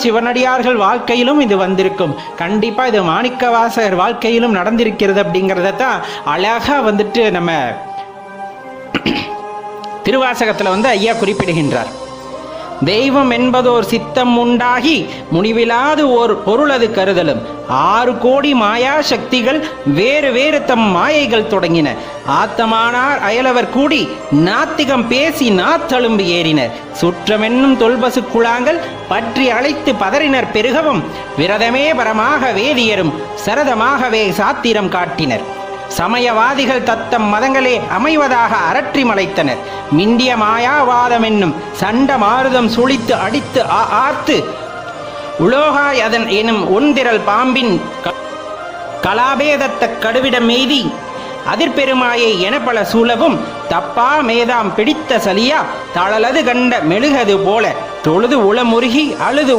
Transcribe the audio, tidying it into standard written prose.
சிவனடியார்கள் வாழ்க்கையிலும் இது வந்திருக்கும். கண்டிப்பா இது மாணிக்கவாசகர் வாழ்க்கையிலும் நடந்திருக்கிறது அப்படிங்கிறத தான் அழகா நம்ம திருவாசகத்துல ஐயா குறிப்பிடுகின்றார். தெய்வம் என்பதோர் சித்தம் உண்டாகி முடிவிலாது ஓர் பொருளது கருதலும் 6 கோடி மாயா சக்திகள் வேறு வேறு தம் மாயைகள் தொடங்கின. ஆத்தமானார் அயலவர் கூடி நாத்திகம் பேசி நாத்தழும்பு ஏறினர். சுற்றமென்னும் தொல்பசு குழாங்கள் பற்றி அழைத்து பதறினர் பெருகவும் விரதமே பரமாக வேதியரும் சரதமாகவே சாத்திரம் காட்டினர். சமயவாதிகள் தத்தம் மதங்களே அமைவதாக அரற்றி மலைத்தனர். மிண்டிய மாயாவாதம் என்னும் சண்ட மாருதம் சுழித்து அடித்து ஆர்த்து உலோகாய் அதன் எனும் ஒன்திரல் பாம்பின் கலாபேதத்த கடுவிடம் எய்தி அதிர்பெருமாயை என பல சூழவும் தப்பா மேதாம் பிடித்த சலியா தளலது கண்ட மெழுகது போல தொழுது உளமுருகி அழுது